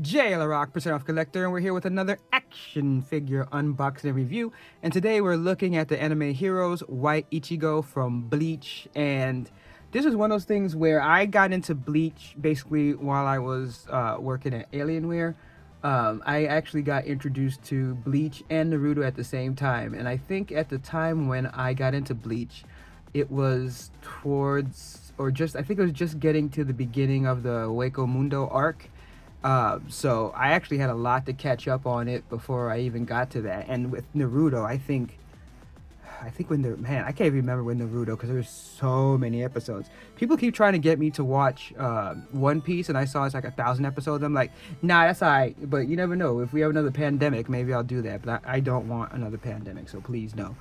JL Rock, percent off collector, and we're here with another action figure unboxing and review. And today we're looking at the anime heroes White Ichigo from Bleach. And this is one of those things where I got into Bleach basically while I was working at Alienware. I actually got introduced to Bleach and Naruto at the same time. And I think at the time when I got into Bleach, it was towards, or just, I think it was just getting to the beginning of the Hueco Mundo arc. So I actually had a lot to catch up on it before I even got to that. And with Naruto, I think when the man, I can't even remember when Naruto, because there's so many episodes. People keep trying to get me to watch One Piece, and I saw it's like 1,000 episodes. I'm like, nah, that's alright. But you never know. If we have another pandemic, maybe I'll do that. But I don't want another pandemic, so please no.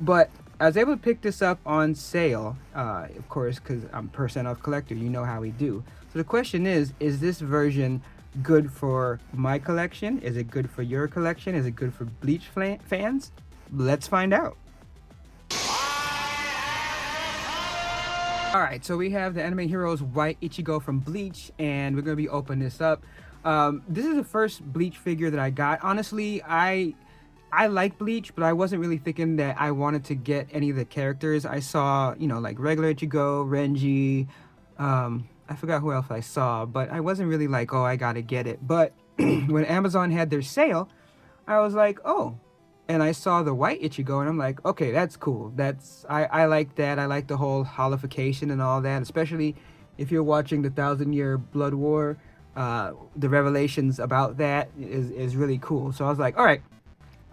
But I was able to pick this up on sale, of course, because I'm percent off collector. You know how we do. So the question is this version good for my collection? Is it good for your collection? Is it good for Bleach fans? Let's find out. Alright, so we have the anime heroes White Ichigo from Bleach, and we're going to be opening this up. This is the first Bleach figure that I got. Honestly, I like Bleach, but I wasn't really thinking that I wanted to get any of the characters. I saw, like regular Ichigo, Renji, I forgot who else I saw, but I wasn't really like, oh, I gotta get it. But when Amazon had their sale, I was like, oh. And I saw the White Ichigo, and I'm like, okay, that's cool. I like that. I like the whole holification and all that, especially if you're watching the 1,000-Year Blood War. The revelations about that is really cool. So I was like, all right,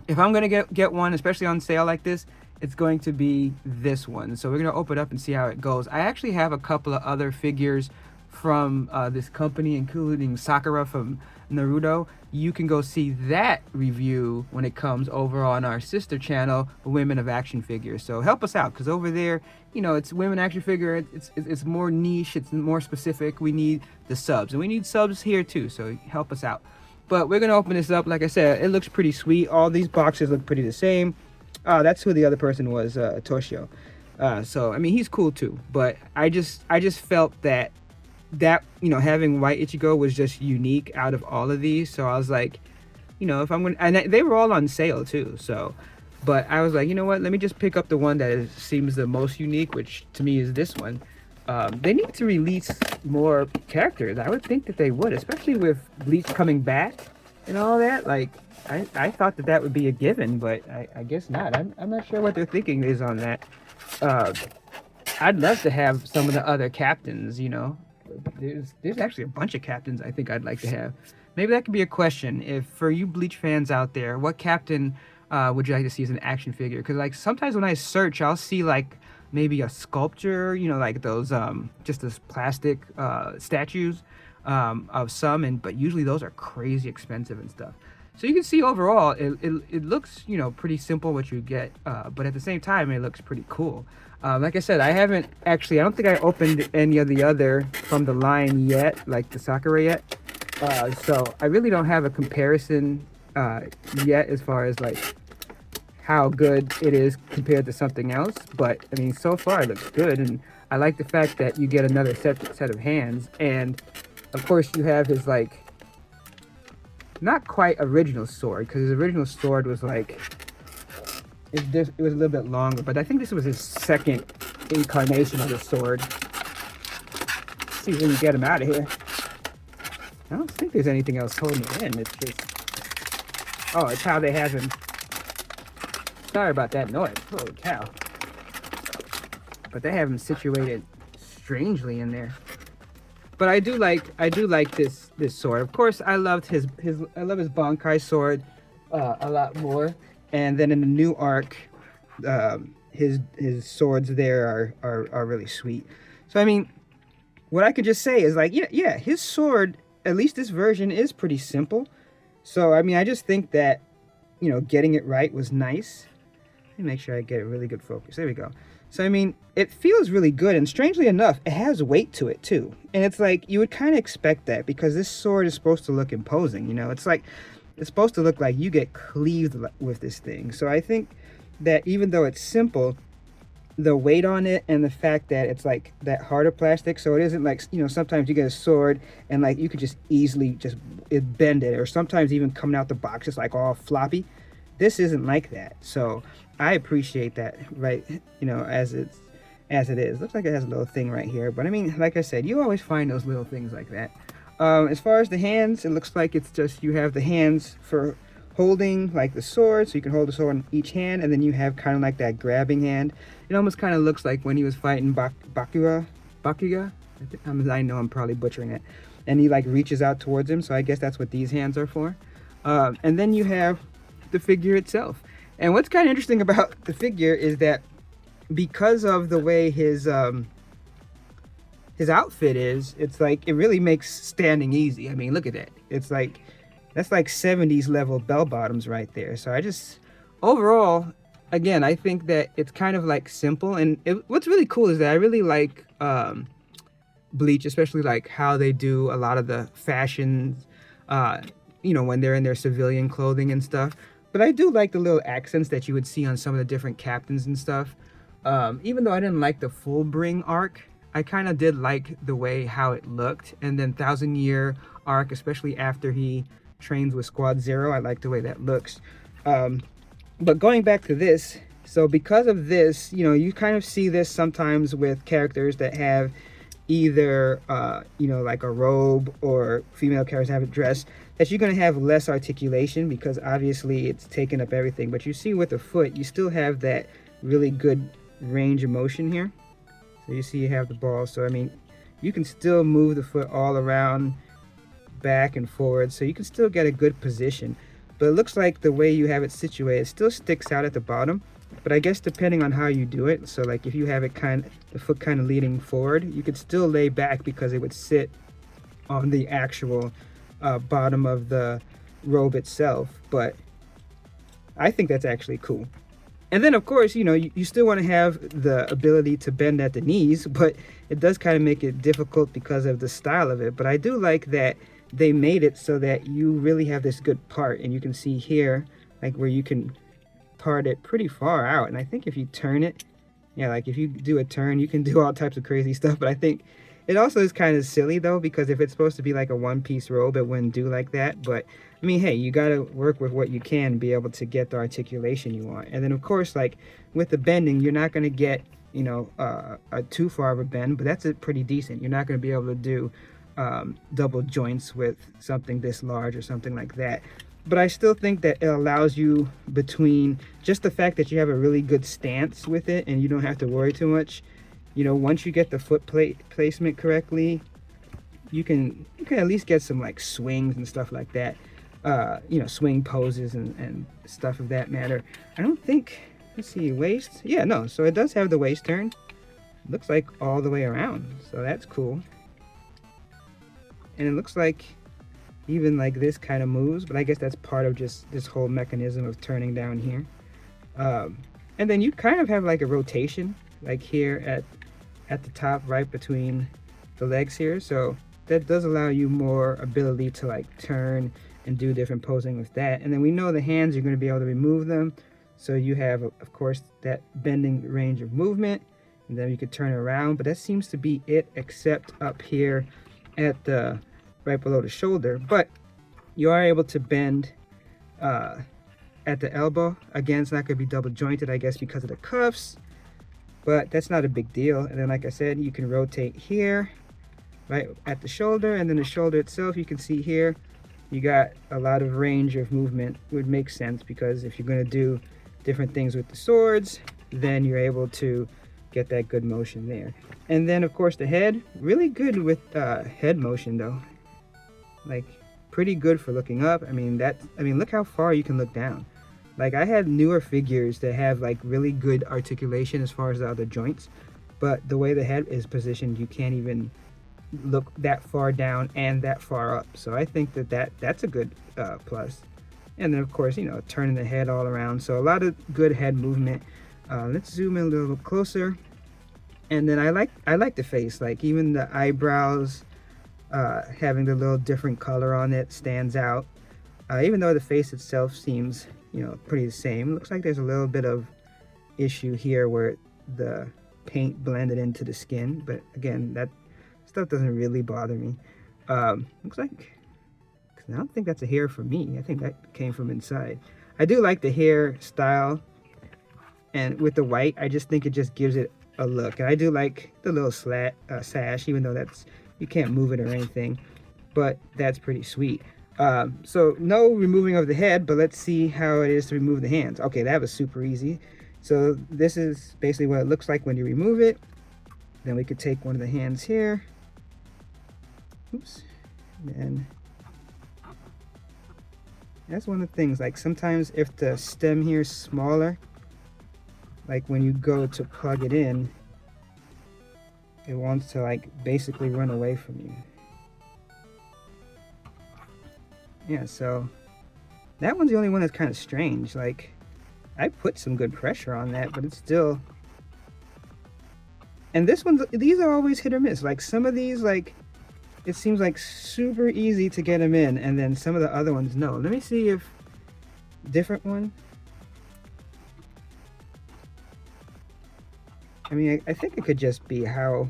if I'm gonna get one, especially on sale like this, it's going to be this one. So we're gonna open it up and see how it goes. I actually have a couple of other figures from this company, including Sakura from Naruto. You can go see that review when it comes over on our sister channel, Women of Action Figures. So help us out, because over there, it's Women Action Figure. It's more niche. It's more specific. We need the subs, and we need subs here too. So help us out. But we're gonna open this up. Like I said, it looks pretty sweet. All these boxes look pretty the same. That's who the other person was, Toshio. So I mean, he's cool too. But I just felt that having White Ichigo was just unique out of all of these. So I was like, if I'm gonna, and they were all on sale too. So, but I was like, you know what? Let me just pick up the one that seems the most unique, which to me is this one. They need to release more characters. I would think that they would, especially with Bleach coming back and all that. Like, I thought that would be a given, but I guess not. I'm not sure what their thinking is on that. I'd love to have some of the other captains, There's actually a bunch of captains I think I'd like to have. Maybe that could be a question. If for you Bleach fans out there, what captain would you like to see as an action figure? Because like sometimes when I search, I'll see like maybe a sculpture, like those just those plastic statues of some, but usually those are crazy expensive and stuff. So you can see overall it looks pretty simple what you get, but at the same time it looks pretty cool. Like I said, I don't think I opened any of the other from the line yet, like the Sakura yet. So I really don't have a comparison yet as far as like how good it is compared to something else. But I mean, so far it looks good, and I like the fact that you get another set of hands, and of course you have his like not quite original sword, because his original sword was like it was a little bit longer, but I think this was his second incarnation of the sword. Let's see if we can get him out of here. I don't think there's anything else holding it in. It's just, oh, it's how they have him. Sorry about that noise. Holy cow. But they have him situated strangely in there. But I do like this sword. Of course, I love his Bankai sword a lot more. And then in the new arc, his swords there are really sweet. So I mean, what I could just say is like, yeah, his sword, at least this version, is pretty simple. So I mean, I just think that getting it right was nice. Let me make sure I get a really good focus. There we go. So I mean, it feels really good, and strangely enough, it has weight to it too. And it's like you would kind of expect that, because this sword is supposed to look imposing. It's like it's supposed to look like you get cleaved with this thing. So I think that even though it's simple, the weight on it and the fact that it's like that harder plastic, so it isn't like sometimes you get a sword and like you could just easily just it bended, or sometimes even coming out the box just like all floppy. This isn't like that, so I appreciate that, right? You know, as it is. Looks like it has a little thing right here, but I mean, like I said, you always find those little things like that. As far as the hands, it looks like it's just, you have the hands for holding like the sword, so you can hold the sword in each hand, and then you have kind of like that grabbing hand. It almost kind of looks like when he was fighting Bakuga. I know I'm probably butchering it, and he like reaches out towards him, so I guess that's what these hands are for. And then you have the figure itself, and what's kind of interesting about the figure is that because of the way his outfit is, it's like it really makes standing easy. I mean, look at that. It's like, that's like 70s level bell bottoms right there. So I just, overall, again, I think that it's kind of like simple. And what's really cool is that I really like Bleach, especially like how they do a lot of the fashions, you know, when they're in their civilian clothing and stuff. But I do like the little accents that you would see on some of the different captains and stuff. Even though I didn't like the full bring arc, I kind of did like the way how it looked. And then 1,000-year arc, especially after he trains with Squad Zero, I like the way that looks. But going back to this, so because of this, you know, you kind of see this sometimes with characters that have either, you know, like a robe, or female characters have a dress, that you're going to have less articulation because obviously it's taking up everything. But you see with the foot, you still have that really good range of motion here. So you see you have the ball, so I mean, you can still move the foot all around, back and forward, so you can still get a good position. But it looks like the way you have it situated, it still sticks out at the bottom. But I guess depending on how you do it, so like if you have it the foot kind of leaning forward, you could still lay back because it would sit on the actual bottom of the robe itself. But I think that's actually cool. And then, of course, you know, you still want to have the ability to bend at the knees, but it does kind of make it difficult because of the style of it. But I do like that they made it so that you really have this good part. And you can see here, like where you can part it pretty far out. And I think if you turn it, yeah, like if you do a turn, you can do all types of crazy stuff. But I think it also is kind of silly, though, because if it's supposed to be like a one-piece robe, it wouldn't do like that. But I mean, hey, you got to work with what you can, be able to get the articulation you want. And then, of course, like with the bending, you're not going to get, you know, a too far of a bend, but that's pretty decent. You're not going to be able to do double joints with something this large or something like that. But I still think that it allows you, between just the fact that you have a really good stance with it and you don't have to worry too much. You know, once you get the foot placement correctly, you can at least get some like swings and stuff like that. You know, swing poses and stuff of that matter. I don't think, let's see, waist. Yeah, no, so it does have the waist turn. Looks like all the way around, so that's cool. And it looks like even like this kind of moves, but I guess that's part of just this whole mechanism of turning down here. And then you kind of have like a rotation, like here at the top, right between the legs here. So that does allow you more ability to like turn and do different posing with that. And then we know the hands, you're going to be able to remove them. So you have, of course, that bending range of movement, and then you could turn it around. But that seems to be it, except up here at the right below the shoulder. But you are able to bend at the elbow. Again, it's not going to be double jointed, I guess, because of the cuffs, but that's not a big deal. And then, like I said, you can rotate here, right at the shoulder, and then the shoulder itself, you can see here, you got a lot of range of movement. It would make sense because if you're going to do different things with the swords, then you're able to get that good motion there. And then, of course, the head, really good with head motion, though. Like, pretty good for looking up. I mean, look how far you can look down. Like, I had newer figures that have like really good articulation as far as the other joints, but the way the head is positioned, you can't even look that far down and that far up. So I think that's a good plus. And then, of course, you know, turning the head all around. So a lot of good head movement. Let's zoom in a little closer. And then I like the face. Like, even the eyebrows, having the little different color on it stands out. Even though the face itself seems, you know, pretty the same. Looks like there's a little bit of issue here where the paint blended into the skin. But again, that stuff doesn't really bother me. Looks like I don't think that's a hair for me. I think that came from inside. I do like the hair style, and with the white, I just think it just gives it a look. And I do like the little sash, even though that's, you can't move it or anything, but that's pretty sweet. So no removing of the head, but let's see how it is to remove the hands. Okay, that was super easy. So this is basically what it looks like when you remove it. Then we could take one of the hands here. Oops. And that's one of the things, like sometimes if the stem here is smaller, like when you go to plug it in, it wants to like basically run away from you. Yeah, so that one's the only one that's kind of strange. Like, I put some good pressure on that, but it's still... And this one's, these are always hit or miss. Like some of these, like, it seems like super easy to get them in, and then some of the other ones, no. Let me see if different one. I mean, I think it could just be how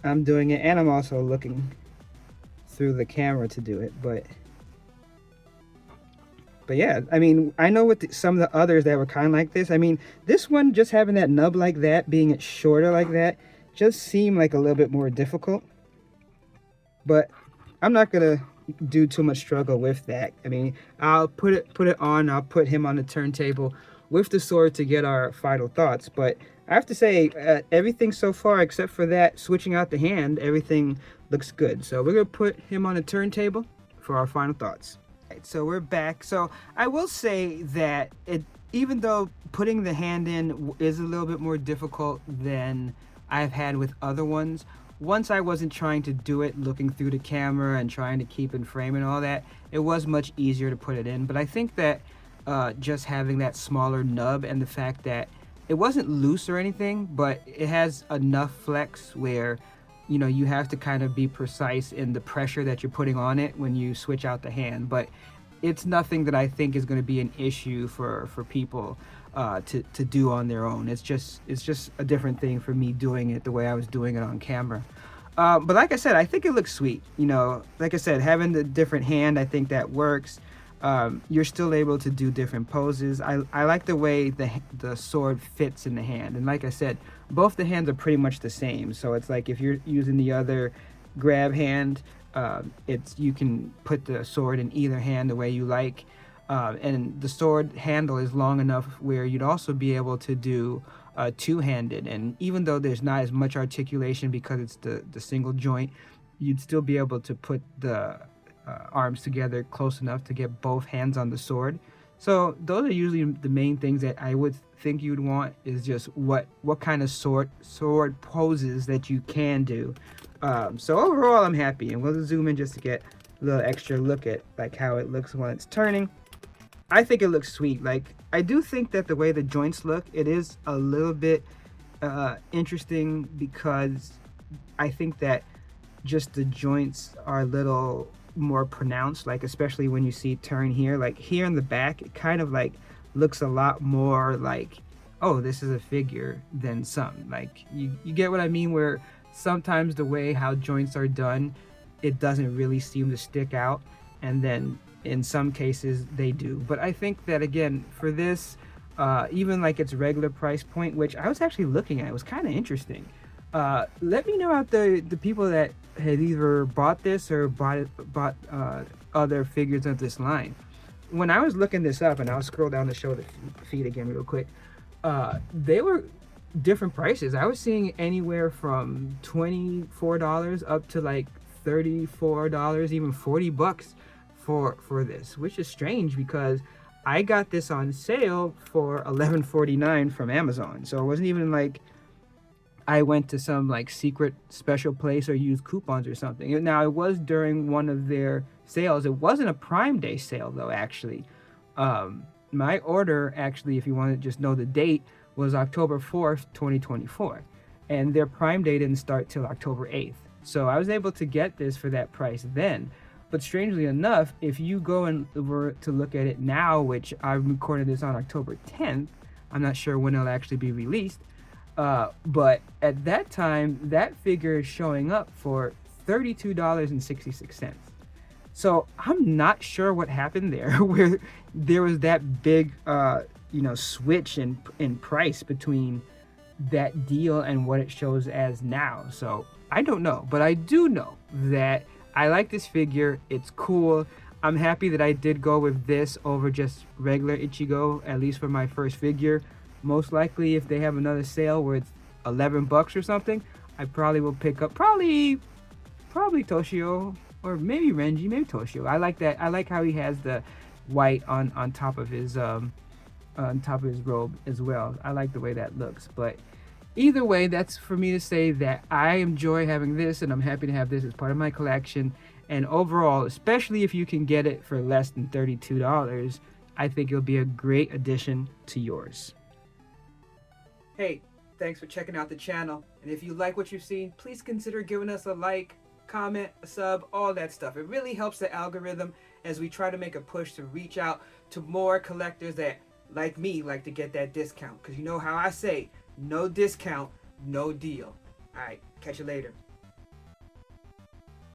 I'm doing it, and I'm also looking through the camera to do it, but yeah, I mean, I know with some of the others that were kind of like this, I mean, this one just having that nub like that, being it shorter like that, just seemed like a little bit more difficult. But I'm not gonna do too much struggle with that. I mean, I'll put it on, I'll put him on the turntable with the sword to get our final thoughts. But I have to say, everything so far except for that switching out the hand, everything looks good. So we're gonna put him on the turntable for our final thoughts. Right, so we're back. So I will say that even though putting the hand in is a little bit more difficult than I've had with other ones, once I wasn't trying to do it looking through the camera and trying to keep in frame and all that, it was much easier to put it in. But I think that just having that smaller nub and the fact that it wasn't loose or anything, but it has enough flex where, you know, you have to kind of be precise in the pressure that you're putting on it when you switch out the hand. But it's nothing that I think is going to be an issue for people to do on their own. It's just a different thing for me doing it the way I was doing it on camera. But like I said, I think it looks sweet. You know, like I said, having the different hand, I think that works. You're still able to do different poses. I like the way the sword fits in the hand. And like I said, both the hands are pretty much the same. So it's like if you're using the other grab hand, you can put the sword in either hand the way you like. And the sword handle is long enough where you'd also be able to do two-handed. And even though there's not as much articulation because it's the single joint, you'd still be able to put the arms together close enough to get both hands on the sword. So those are usually the main things that I would think you'd want, is just what kind of sword poses that you can do. So overall, I'm happy, and we'll zoom in just to get a little extra look at like how it looks when it's turning. I think it looks sweet. Like, I do think that the way the joints look, it is a little bit interesting, because I think that just the joints are a little more pronounced, like especially when you see turn here, like here in the back, it kind of like looks a lot more like, oh, this is a figure than some. Like, you get what I mean, where sometimes the way how joints are done, it doesn't really seem to stick out, and then in some cases they do. But I think that, again, for this, even like its regular price point, which I was actually looking at, it was kind of interesting. Let me know out the people that had either bought this or bought other figures of this line. When I was looking this up, and I'll scroll down to show the feed again real quick, they were different prices. I was seeing anywhere from $24 up to like $34, even $40 for this, which is strange because I got this on sale for $11.49 from Amazon. So it wasn't even like I went to some like secret special place or used coupons or something. Now, it was during one of their sales. It wasn't a Prime Day sale though, actually. My order, actually, if you want to just know the date, was October 4th, 2024. And their Prime Day didn't start till October 8th. So I was able to get this for that price then. But strangely enough, if you go and were to look at it now, which I'm recording this on October 10th, I'm not sure when it'll actually be released, but at that time, that figure is showing up for $32.66. So I'm not sure what happened there, where there was that big, switch in price between that deal and what it shows as now. So I don't know, but I do know that I like this figure. It's cool. I'm happy that I did go with this over just regular Ichigo, at least for my first figure. Most likely, if they have another sale where it's $11 or something, I probably will pick up probably Toshio, or maybe Renji, maybe Toshio. I like that. I like how he has the white on top of his robe as well. I like the way that looks. But either way, that's for me to say that I enjoy having this, and I'm happy to have this as part of my collection. And overall, especially if you can get it for less than $32, I think it'll be a great addition to yours. Hey, thanks for checking out the channel. And if you like what you've seen, please consider giving us a like, comment, a sub, all that stuff. It really helps the algorithm as we try to make a push to reach out to more collectors that, like me, like to get that discount. Because you know how I say, no discount, no deal. All right, catch you later.